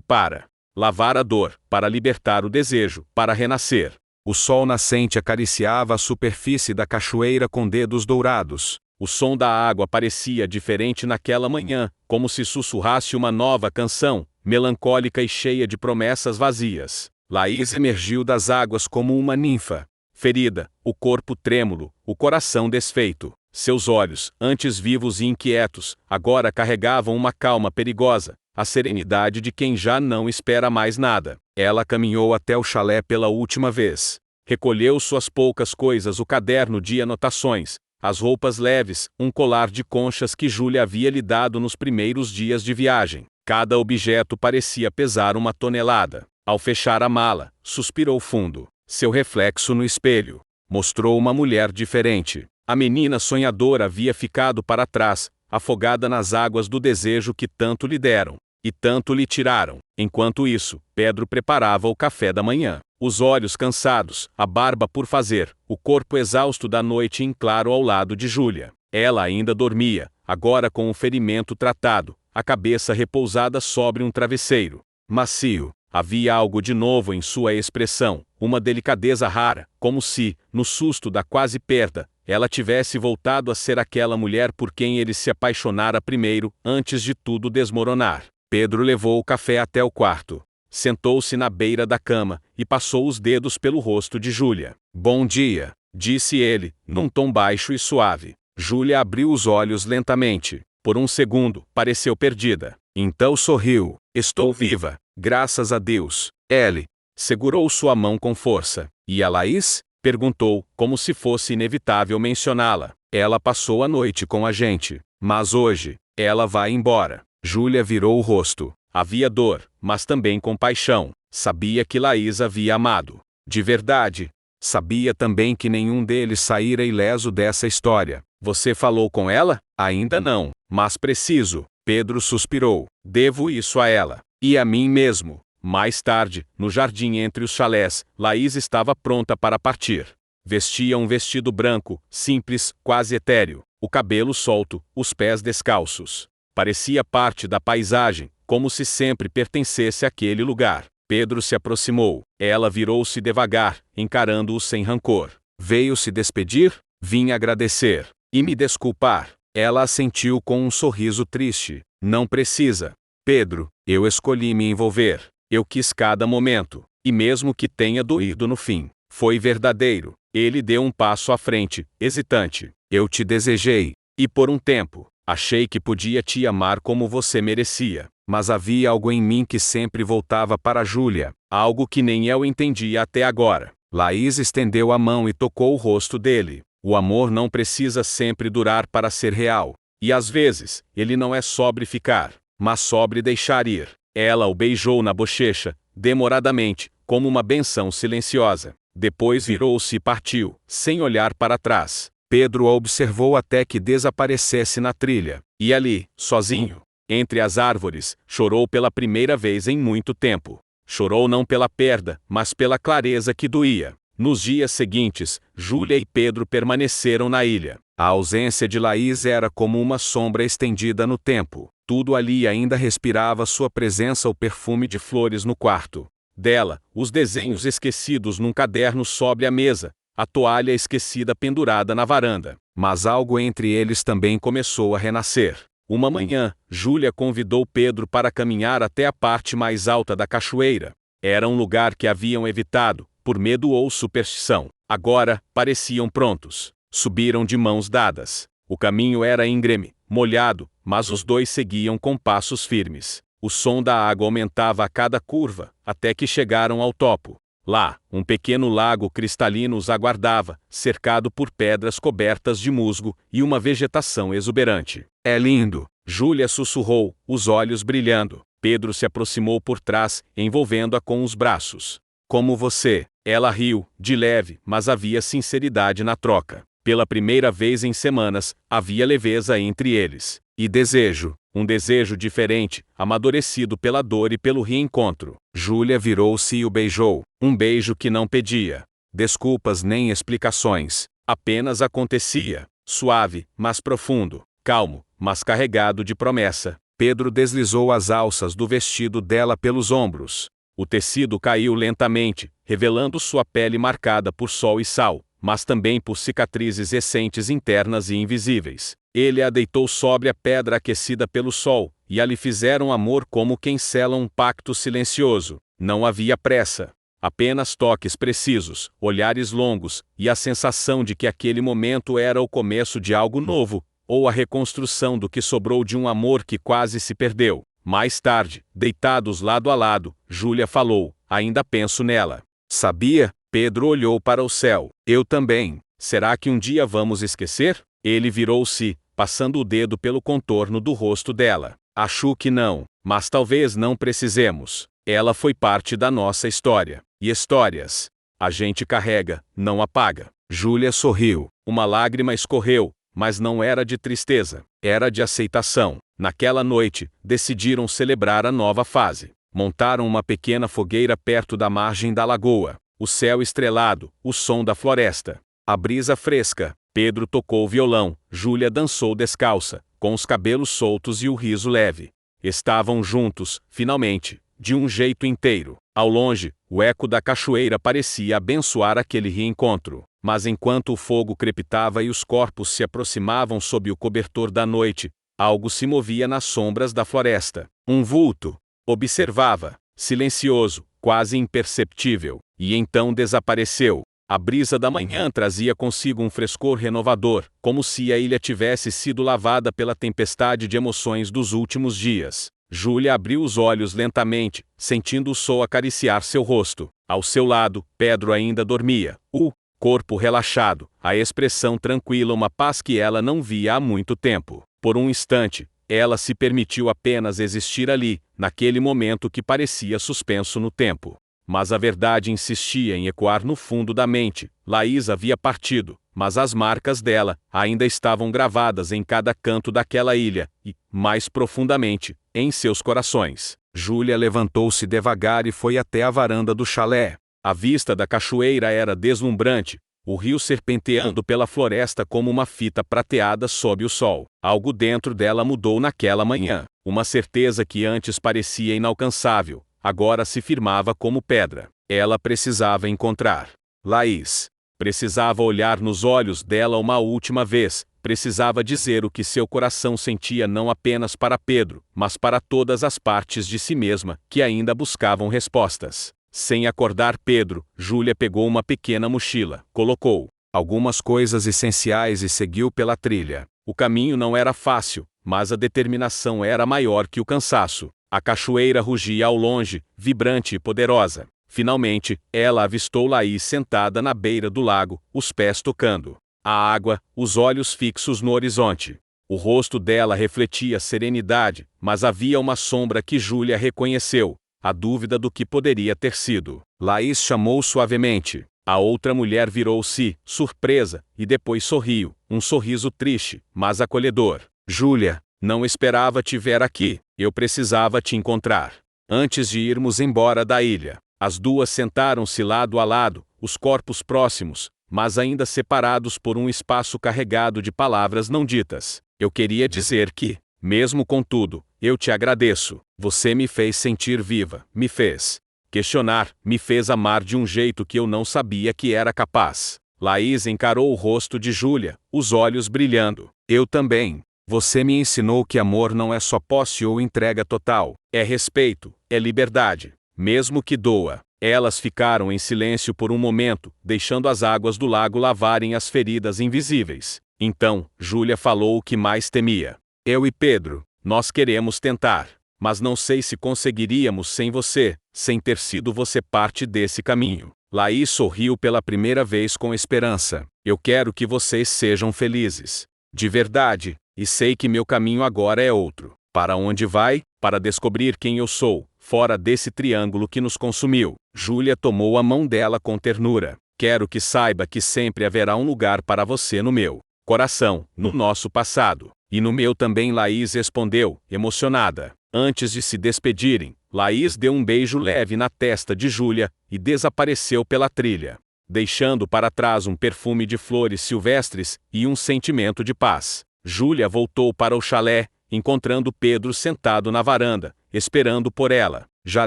S1: para lavar a dor, para libertar o desejo, para renascer. O sol nascente acariciava a superfície da cachoeira com dedos dourados. O som da água parecia diferente naquela manhã, como se sussurrasse uma nova canção, melancólica e cheia de promessas vazias. Laís emergiu das águas como uma ninfa, ferida, o corpo trêmulo, o coração desfeito. Seus olhos, antes vivos e inquietos, agora carregavam uma calma perigosa, a serenidade de quem já não espera mais nada. Ela caminhou até o chalé pela última vez. Recolheu suas poucas coisas, o caderno de anotações, as roupas leves, um colar de conchas que Júlia havia lhe dado nos primeiros dias de viagem. Cada objeto parecia pesar uma tonelada. Ao fechar a mala, suspirou fundo. Seu reflexo no espelho mostrou uma mulher diferente. A menina sonhadora havia ficado para trás, afogada nas águas do desejo que tanto lhe deram e tanto lhe tiraram. Enquanto isso, Pedro preparava o café da manhã. Os olhos cansados, a barba por fazer, o corpo exausto da noite em claro ao lado de Júlia. Ela ainda dormia, agora com o ferimento tratado, a cabeça repousada sobre um travesseiro macio. Havia algo de novo em sua expressão, uma delicadeza rara, como se, no susto da quase perda, ela tivesse voltado a ser aquela mulher por quem ele se apaixonara primeiro, antes de tudo desmoronar. Pedro levou o café até o quarto. Sentou-se na beira da cama e passou os dedos pelo rosto de Júlia. "Bom dia", disse ele, num tom baixo e suave. Júlia abriu os olhos lentamente. Por um segundo, pareceu perdida. Então sorriu. "Estou viva, graças a Deus." Ele segurou sua mão com força. "E a Laís?" perguntou, como se fosse inevitável mencioná-la. "Ela passou a noite com a gente, mas hoje, ela vai embora." Júlia virou o rosto. Havia dor, mas também compaixão. Sabia que Laís havia amado de verdade. Sabia também que nenhum deles saíra ileso dessa história. "Você falou com ela?" "Ainda não, mas preciso." Pedro suspirou. "Devo isso a ela. E a mim mesmo." Mais tarde, no jardim entre os chalés, Laís estava pronta para partir. Vestia um vestido branco, simples, quase etéreo, o cabelo solto, os pés descalços. Parecia parte da paisagem, como se sempre pertencesse àquele lugar. Pedro se aproximou. Ela virou-se devagar, encarando-o sem rancor. "Veio se despedir?" "Vim agradecer. E me desculpar." Ela assentiu com um sorriso triste. "Não precisa, Pedro. Eu escolhi me envolver. Eu quis cada momento. E mesmo que tenha doído no fim, foi verdadeiro." Ele deu um passo à frente, hesitante. "Eu te desejei. E por um tempo, achei que podia te amar como você merecia. Mas havia algo em mim que sempre voltava para Júlia. Algo que nem eu entendia até agora." Laís estendeu a mão e tocou o rosto dele. "O amor não precisa sempre durar para ser real. E às vezes, ele não é sobre ficar, mas sobre deixar ir." Ela o beijou na bochecha, demoradamente, como uma benção silenciosa. Depois virou-se e partiu, sem olhar para trás. Pedro a observou até que desaparecesse na trilha. E ali, sozinho, entre as árvores, chorou pela primeira vez em muito tempo. Chorou não pela perda, mas pela clareza que doía. Nos dias seguintes, Júlia e Pedro permaneceram na ilha. A ausência de Laís era como uma sombra estendida no tempo. Tudo ali ainda respirava sua presença, o perfume de flores no quarto dela, os desenhos esquecidos num caderno sobre a mesa, a toalha esquecida pendurada na varanda. Mas algo entre eles também começou a renascer. Uma manhã, Júlia convidou Pedro para caminhar até a parte mais alta da cachoeira. Era um lugar que haviam evitado, por medo ou superstição. Agora, pareciam prontos. Subiram de mãos dadas. O caminho era íngreme, molhado, mas os dois seguiam com passos firmes. O som da água aumentava a cada curva, até que chegaram ao topo. Lá, um pequeno lago cristalino os aguardava, cercado por pedras cobertas de musgo e uma vegetação exuberante. "É lindo", Júlia sussurrou, os olhos brilhando. Pedro se aproximou por trás, envolvendo-a com os braços. "Como você?" Ela riu, de leve, mas havia sinceridade na troca. Pela primeira vez em semanas, havia leveza entre eles. E desejo. Um desejo diferente, amadurecido pela dor e pelo reencontro. Júlia virou-se e o beijou. Um beijo que não pedia. desculpas nem explicações. Apenas acontecia, suave, mas profundo, calmo, mas carregado de promessa. Pedro deslizou as alças do vestido dela pelos ombros. O tecido caiu lentamente, revelando sua pele marcada por sol e sal, mas também por cicatrizes recentes internas e invisíveis. Ele a deitou sobre a pedra aquecida pelo sol, e ali fizeram amor como quem sela um pacto silencioso. Não havia pressa. Apenas toques precisos, olhares longos, e a sensação de que aquele momento era o começo de algo novo, ou a reconstrução do que sobrou de um amor que quase se perdeu. Mais tarde, deitados lado a lado, Júlia falou: ainda penso nela. Sabia? Pedro olhou para o céu. Eu também. Será que um dia vamos esquecer? Ele virou-se, passando o dedo pelo contorno do rosto dela. Acho que não, mas talvez não precisemos. Ela foi parte da nossa história. E histórias a gente carrega, não apaga. Júlia sorriu. Uma lágrima escorreu, mas não era de tristeza, era de aceitação. Naquela noite, decidiram celebrar a nova fase. Montaram uma pequena fogueira perto da margem da lagoa. O céu estrelado, o som da floresta, a brisa fresca. Pedro tocou violão, Júlia dançou descalça, com os cabelos soltos e o riso leve. Estavam juntos, finalmente, de um jeito inteiro. Ao longe, o eco da cachoeira parecia abençoar aquele reencontro. Mas enquanto o fogo crepitava e os corpos se aproximavam sob o cobertor da noite, algo se movia nas sombras da floresta. Um vulto observava, silencioso, quase imperceptível, e então desapareceu. A brisa da manhã trazia consigo um frescor renovador, como se a ilha tivesse sido lavada pela tempestade de emoções dos últimos dias. Júlia abriu os olhos lentamente, sentindo o sol acariciar seu rosto. Ao seu lado, Pedro ainda dormia, o corpo relaxado, a expressão tranquila, uma paz que ela não via há muito tempo. Por um instante, ela se permitiu apenas existir ali, naquele momento que parecia suspenso no tempo. Mas a verdade insistia em ecoar no fundo da mente. Laís havia partido, mas as marcas dela ainda estavam gravadas em cada canto daquela ilha, e, mais profundamente, em seus corações. Júlia levantou-se devagar e foi até a varanda do chalé. A vista da cachoeira era deslumbrante, o rio serpenteando pela floresta como uma fita prateada sob o sol. Algo dentro dela mudou naquela manhã. Uma certeza que antes parecia inalcançável, agora se firmava como pedra. Ela precisava encontrar Laís. Precisava olhar nos olhos dela uma última vez. Precisava dizer o que seu coração sentia não apenas para Pedro, mas para todas as partes de si mesma que ainda buscavam respostas. Sem acordar Pedro, Júlia pegou uma pequena mochila, colocou algumas coisas essenciais e seguiu pela trilha. O caminho não era fácil, mas a determinação era maior que o cansaço. A cachoeira rugia ao longe, vibrante e poderosa. Finalmente, ela avistou Laís sentada na beira do lago, os pés tocando a água, os olhos fixos no horizonte. O rosto dela refletia serenidade, mas havia uma sombra que Júlia reconheceu, a dúvida do que poderia ter sido. Laís chamou suavemente. A outra mulher virou-se, surpresa, e depois sorriu, um sorriso triste, mas acolhedor. Júlia, não esperava te ver aqui. Eu precisava te encontrar. Antes de irmos embora da ilha, as duas sentaram-se lado a lado, os corpos próximos, mas ainda separados por um espaço carregado de palavras não ditas. Eu queria dizer que, mesmo com tudo, eu te agradeço. Você me fez sentir viva, me fez questionar, me fez amar de um jeito que eu não sabia que era capaz. Laís encarou o rosto de Júlia, os olhos brilhando. Eu também. Você me ensinou que amor não é só posse ou entrega total. É respeito, é liberdade. Mesmo que doa. Elas ficaram em silêncio por um momento, deixando as águas do lago lavarem as feridas invisíveis. Então, Júlia falou o que mais temia. Eu e Pedro, nós queremos tentar. Mas não sei se conseguiríamos sem você, sem ter sido você parte desse caminho. Laís sorriu pela primeira vez com esperança. Eu quero que vocês sejam felizes. De verdade, e sei que meu caminho agora é outro. Para onde vai? Para descobrir quem eu sou, fora desse triângulo que nos consumiu. Júlia tomou a mão dela com ternura. Quero que saiba que sempre haverá um lugar para você no meu coração, no nosso passado. E no meu também, Laís respondeu, emocionada. Antes de se despedirem, Laís deu um beijo leve na testa de Júlia e desapareceu pela trilha. deixando para trás um perfume de flores silvestres e um sentimento de paz. Júlia voltou para o chalé, encontrando Pedro sentado na varanda, esperando por ela. Já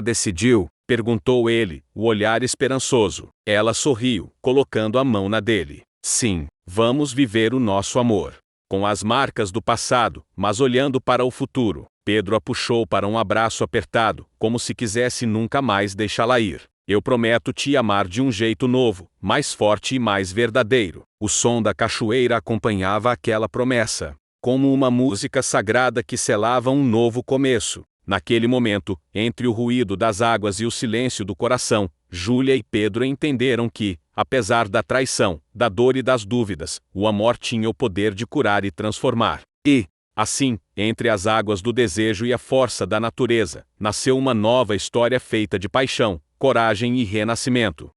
S1: decidiu? Perguntou ele, o olhar esperançoso. Ela sorriu, colocando a mão na dele. Sim, vamos viver o nosso amor. Com as marcas do passado, mas olhando para o futuro. Pedro a puxou para um abraço apertado, como se quisesse nunca mais deixá-la ir. Eu prometo te amar de um jeito novo, mais forte e mais verdadeiro. O som da cachoeira acompanhava aquela promessa, como uma música sagrada que selava um novo começo. Naquele momento, entre o ruído das águas e o silêncio do coração, Júlia e Pedro entenderam que, apesar da traição, da dor e das dúvidas, o amor tinha o poder de curar e transformar. E, assim, entre as águas do desejo e a força da natureza, nasceu uma nova história feita de paixão, coragem e renascimento.